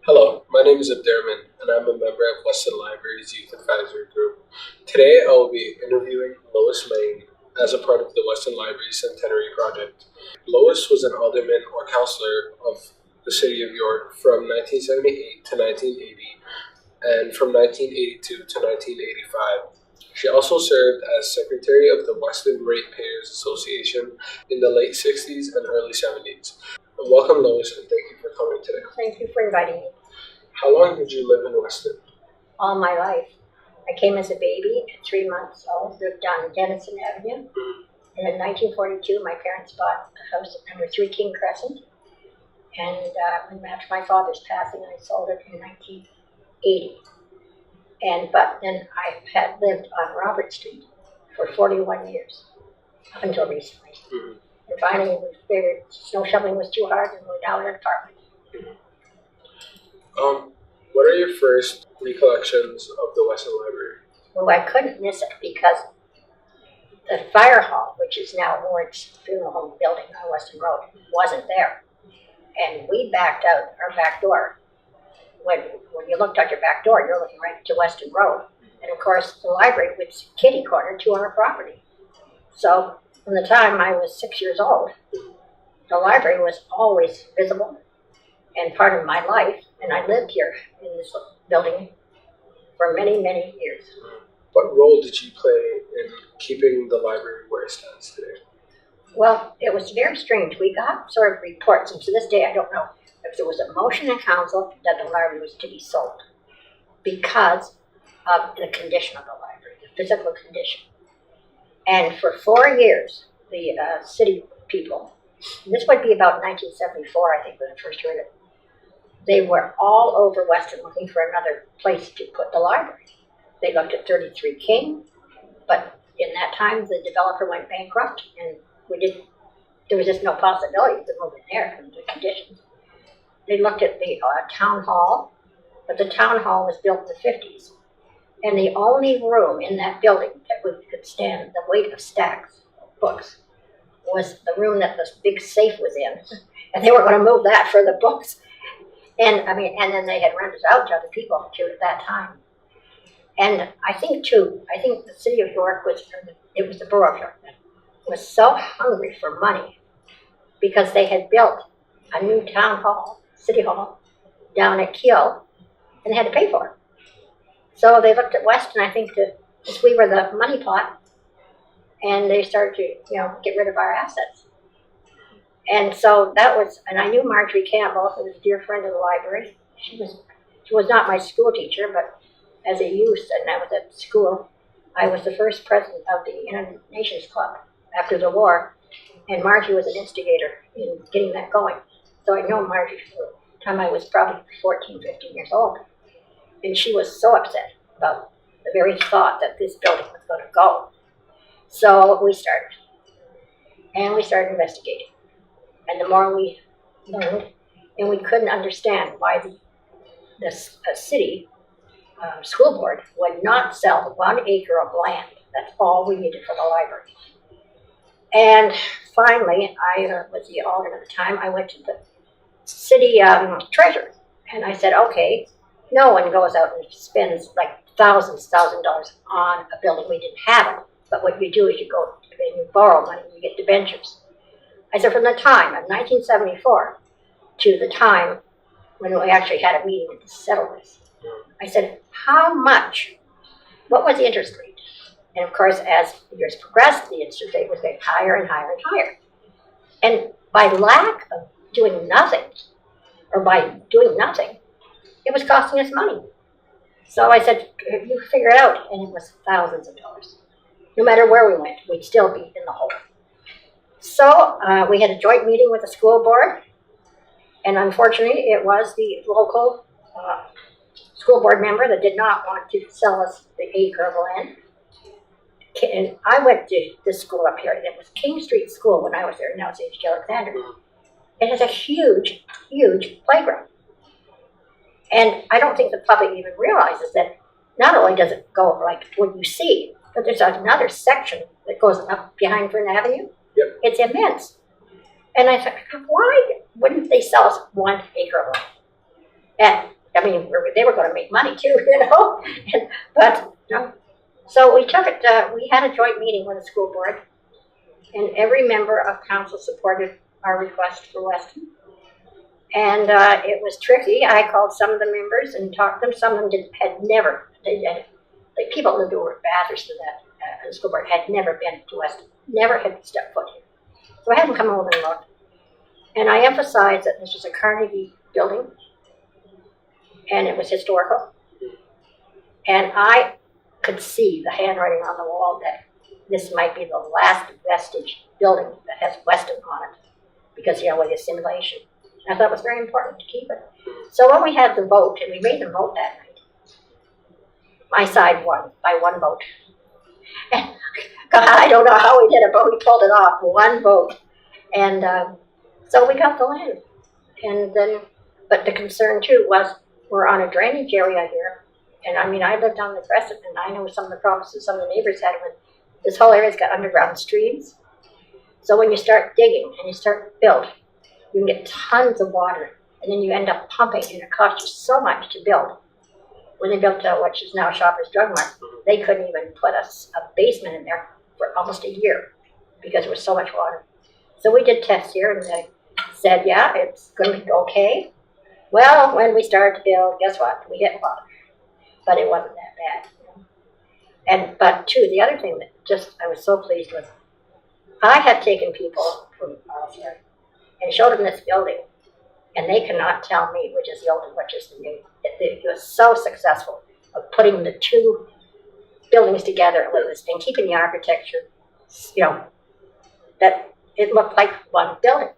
Hello, my name is Abderman, and I'm a member of Weston Library's Youth Advisory Group. Today, I will be interviewing Lois Main as a part of the Weston Library Centenary project. Lois was an alderman or councillor of the City of York from 1978 to 1980 and from 1982 to 1985. She also served as secretary of the Weston Ratepayers Association in the late 60s and early 70s. Welcome, Lois, and thank you for coming today. Thank you for inviting me. How long did you live in Weston? All my life. I came as a baby at 3 months old, lived on Denison Avenue. And in 1942, my parents bought a house at number 3 King Crescent. And after my father's passing, I sold it in 1980. But then I had lived on Robert Street for 41 years, up until recently. Mhm. And finally, we figured snow shoveling was too hard, and we're now in an apartment. What are your first recollections of the Weston Library? Well, I couldn't miss it because the fire hall, which is now Ward's funeral home building on Weston Road, wasn't there. And we backed out our back door. When you looked out your back door, you're looking right to Weston Road. And of course, the library was kitty corner to our property. So from the time I was 6 years old, the library was always visible and part of my life. And I lived here in this building for many, many years. What role did you play in keeping the library where it stands today? Well, it was very strange. We got sort of reports, and to this day I don't know if there was a motion in council that the library was to be sold because of the condition of the library, the physical condition. And for 4 years, the city people, this would be about 1974, I think, when I first heard it, they were all over Weston looking for another place to put the library. They looked at 33 King, but in that time the developer went bankrupt, and there was just no possibility of moving there because of the conditions. They looked at the town hall, but the town hall was built in the 50s. And the only room in that building that could stand the weight of stacks of books was the room that the big safe was in. And they were going to move that for the books. And then they had rented out to other people too at that time. And I think the city of York it was the borough of York that was so hungry for money because they had built a new town hall, city hall, down at Kiel, and they had to pay for it. So they looked at Weston, I think, as we were the money pot, and they started to, get rid of our assets. And so and I knew Marjorie Campbell, who was a dear friend of the library. She was not my school teacher, but as a youth, and I was at school, I was the first president of the United Nations Club after the war, and Marjorie was an instigator in getting that going. So I know Marjorie from the time I was probably 14, 15 years old. And she was so upset about the very thought that this building was going to go. So we started investigating. And the more we learned, and we couldn't understand why the city school board would not sell 1 acre of land. That's all we needed for the library. And finally, I was the alderman at the time. I went to the city treasurer, and I said, okay, no one goes out and spends like $1,000s on a building. We didn't have it. But what you do is you go and you borrow money and you get debentures. I said, from the time of 1974 to the time when we actually had a meeting to settle this, I said, what was the interest rate? And of course, as the years progressed, the interest rate was getting higher and higher and higher. And by lack of doing nothing, it was costing us money. So I said, you figure it out. And it was thousands of dollars. No matter where we went, we'd still be in the hole. So we had a joint meeting with the school board. And unfortunately, it was the local school board member that did not want to sell us the acre of land. And I went to this school up here. It was King Street School when I was there. Now it's H.G. Alexander. It has a huge, huge playground. And I don't think the public even realizes that not only does it go like what you see, but there's another section that goes up behind Fern Avenue. Yep. It's immense. And I thought, why wouldn't they sell us 1 acre of land? And, I mean, they were gonna make money too, you know? But, you know, so we took it, we had a joint meeting with the school board, and every member of council supported our request for Weston. And it was tricky. I called some of the members and talked to them. Some of them had never, like people who were Bathurst to that the school board had never been to Weston, never had stepped foot here. So I had them come over and look. And I emphasized that this was a Carnegie building, and it was historical. And I could see the handwriting on the wall that this might be the last vestige building that has Weston on it, because, you know, with the assimilation. I thought it was very important to keep it. So when we had the vote, and we made the vote that night, my side won by one vote. And God, I don't know how we did it, but we pulled it off, one vote. And so we got the land. And then, but the concern too was we're on a drainage area here. And I mean, I lived on the crescent, and I know some of the problems that some of the neighbors had with this whole area's got underground streams. So when you start digging and you start to build, you can get tons of water, and then you end up pumping, and it costs you so much to build. When they built what is now Shoppers Drug Mart, they couldn't even put a basement in there for almost a year because there was so much water. So we did tests here, and they said, yeah, it's going to be okay. Well, when we started to build, guess what? We hit water, but it wasn't that bad. And but too, the other thing that just I was so pleased with, I have taken people from here and showed them this building, and they cannot tell me which is the old and which is the new. It was so successful of putting the two buildings together and keeping the architecture, you know, that it looked like one building.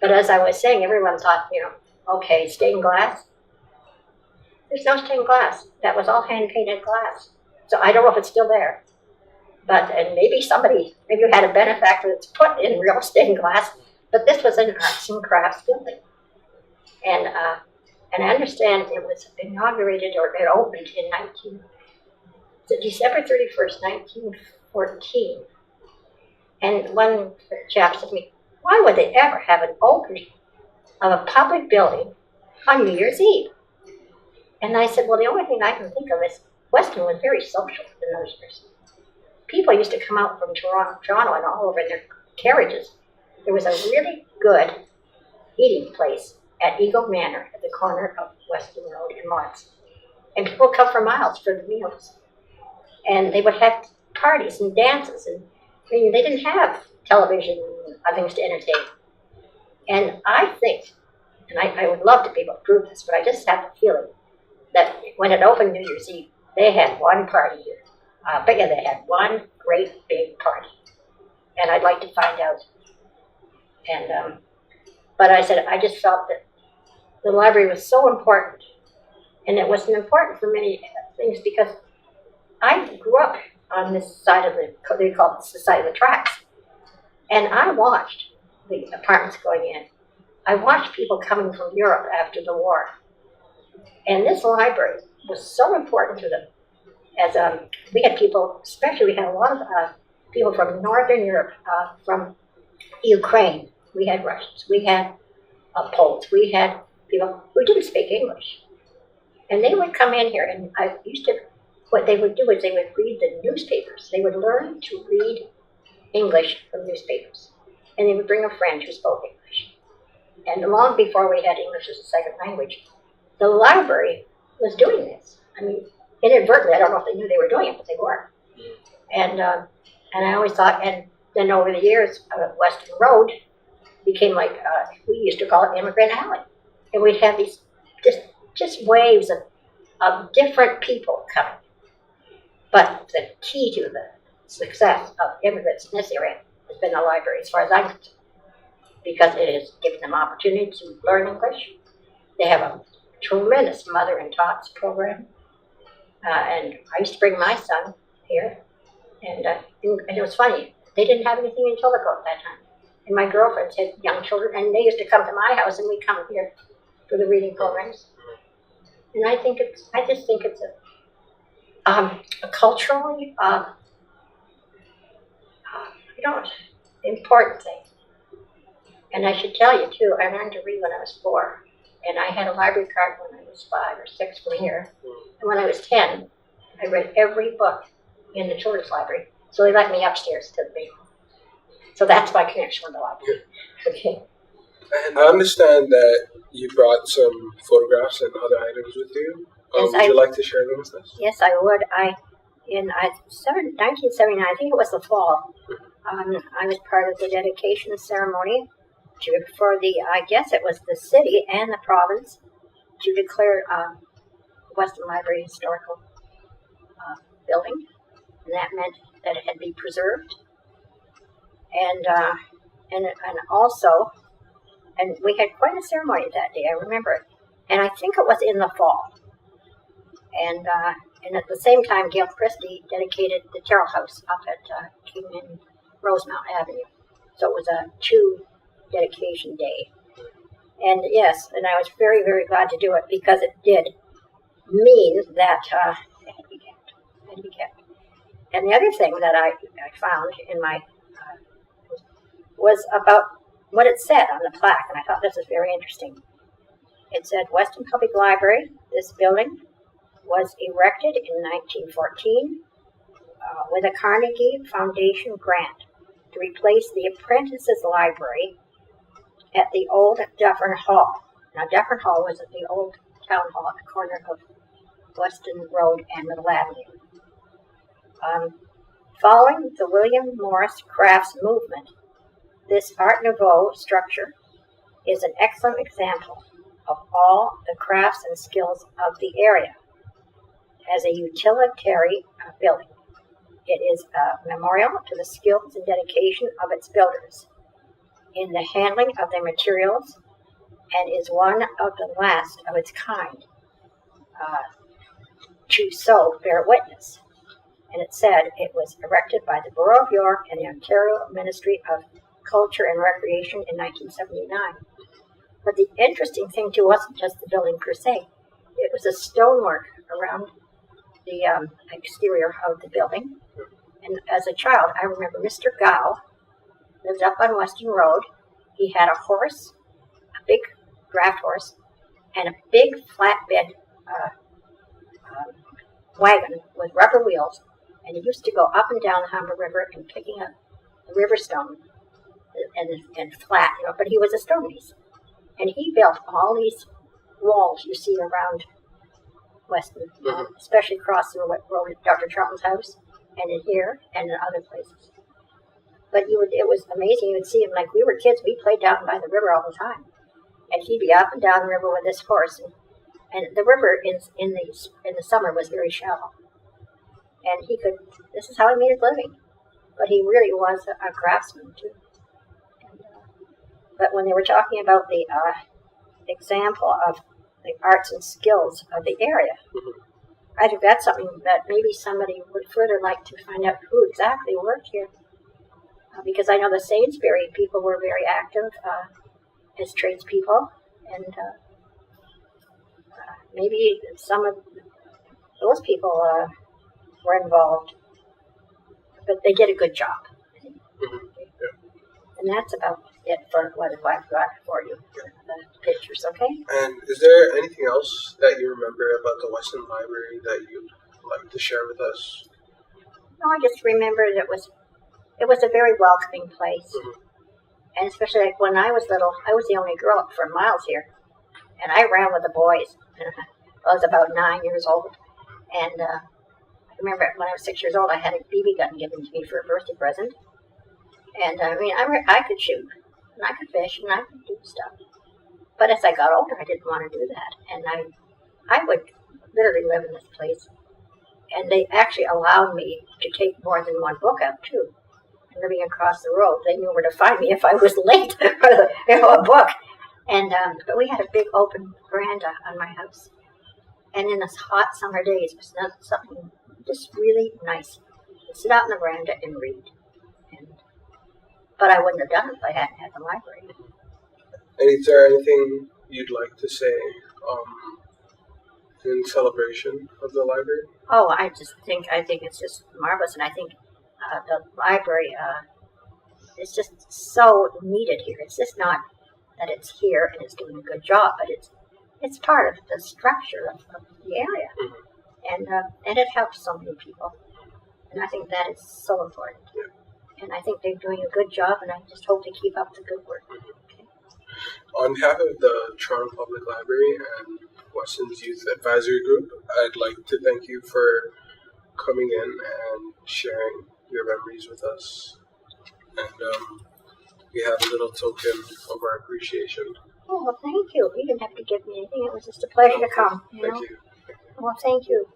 But as I was saying, everyone thought, you know, okay, stained glass. There's no stained glass. That was all hand-painted glass. So I don't know if it's still there. But, and maybe you had a benefactor that's put in real stained glass, but this was an arts and crafts building. And I understand it was inaugurated, or it opened in December 31st, 1914. And one chap said to me, why would they ever have an opening of a public building on New Year's Eve? And I said, well, the only thing I can think of is Weston was very social in those years. People used to come out from Toronto and all over in their carriages. There was a really good eating place at Eagle Manor at the corner of Weston Road and Lawrence. And people would come for miles for the meals. And they would have parties and dances. And I mean, they didn't have television and things to entertain. And I think, and I would love to be able to prove this, but I just have the feeling that when it opened New Year's Eve, they had one party here. I bet you they had one great big party. And I'd like to find out. And but I said, I just felt that the library was so important. And it was important for many things because I grew up on this side of they call it the side of the tracks. And I watched the apartments going in. I watched people coming from Europe after the war. And this library was so important to them. As we had people, especially we had a lot of people from Northern Europe, from Ukraine. We had Russians, we had Poles, we had people who didn't speak English. And they would come in here, and what they would do is they would read the newspapers. They would learn to read English from newspapers. And they would bring a friend who spoke English. And long before we had English as a second language, the library was doing this. I mean, inadvertently, I don't know if they knew they were doing it, but they were. And I always thought, and then over the years, Weston Road became like, we used to call it Immigrant Alley. And we'd have these just waves of different people coming. But the key to the success of immigrants in this area has been the library, as far as I'm concerned, because it has given them opportunity to learn English. They have a tremendous mother and tots program. And I used to bring my son here, and it was funny. They didn't have anything in Etobicoke at that time. And my girlfriends had young children, and they used to come to my house, and we'd come here for the reading programs. And I just think it's a culturally, important thing. And I should tell you too, I learned to read when I was 4, And I had a library card when I was 5 or 6 from here. And when I was 10, I read every book in the children's library. So they let me upstairs to the basement. So that's my connection with the library. Okay. And I understand that you brought some photographs and other items with you. Yes, Would you like to share them with us? Yes, I would. In 1979, I think it was the fall, I was part of the dedication ceremony for the, I guess it was the city and the province to declare Weston Library historical building, and that meant that it had to be preserved, and also, and we had quite a ceremony that day. I remember it, and I think it was in the fall, and at the same time, Gail Christie dedicated the Terrell House up at King and Rosemount Avenue, so it was a 2 dedication day. And yes, and I was very, very glad to do it because it did mean that it had to be kept. It had to be kept. And the other thing that I found in my was about what it said on the plaque, and I thought this was very interesting. It said, Weston Public Library, this building was erected in 1914 with a Carnegie Foundation grant to replace the Apprentices Library at the old Dufferin Hall. Now, Dufferin Hall was at the old town hall at the corner of Weston Road and Middle Avenue. Following the William Morris Crafts movement, this Art Nouveau structure is an excellent example of all the crafts and skills of the area. As a utilitarian building, it is a memorial to the skills and dedication of its builders in the handling of their materials, and is one of the last of its kind to so bear witness. And it said it was erected by the Borough of York and the Ontario Ministry of Culture and Recreation in 1979. But the interesting thing too wasn't just the building per se. It was the stonework around the exterior of the building. And as a child, I remember Mr. Gow lived up on Weston Road. He had a horse, a big draft horse, and a big flatbed wagon with rubber wheels. And he used to go up and down the Humber River and picking up the river stone and flat, but he was a stonemason. And he built all these walls you see around Weston, especially across the road at Dr. Charlton's house, and in here, and in other places. But it was amazing. You would see him, like we were kids, we played down by the river all the time. And he'd be up and down the river with this horse. And the river in the summer was very shallow. And this is how he made his living. But he really was a craftsman, too. But when they were talking about the example of the arts and skills of the area, I think that's something that maybe somebody would further like to find out who exactly worked here. Because I know the Sainsbury people were very active as tradespeople, and maybe some of those people were involved, but they did a good job. And that's about it for what I've got for you, the pictures, okay? And is there anything else that you remember about the Weston Library that you'd like to share with us? No, I just remember that it was a very welcoming place. And especially like when I was little, I was the only girl for miles here. And I ran with the boys. I was about 9 years old. And I remember when I was 6 years old, I had a BB gun given to me for a birthday present. And I could shoot, and I could fish, and I could do stuff. But as I got older, I didn't want to do that. And I would literally live in this place. And they actually allowed me to take more than one book out, too. And living across the road, they knew where to find me if I was late for a book. And but we had a big open veranda on my house. And in the hot summer days, it was something just really nice to sit out in the veranda and read. But I wouldn't have done it if I hadn't had the library. And is there anything you'd like to say in celebration of the library? Oh, I think it's just marvelous, and I think the library is just so needed here. It's just not that it's here and it's doing a good job, but it's part of the structure of the area, and it helps so many people, and I think that is so important. And I think they're doing a good job, and I just hope they keep up the good work. On behalf of the Toronto Public Library and Weston's Youth Advisory Group, I'd like to thank you for coming in and sharing your memories with us. And we have a little token of our appreciation. Oh, well, thank you. You didn't have to give me anything. It was just a pleasure to come. Thank you. Well, thank you.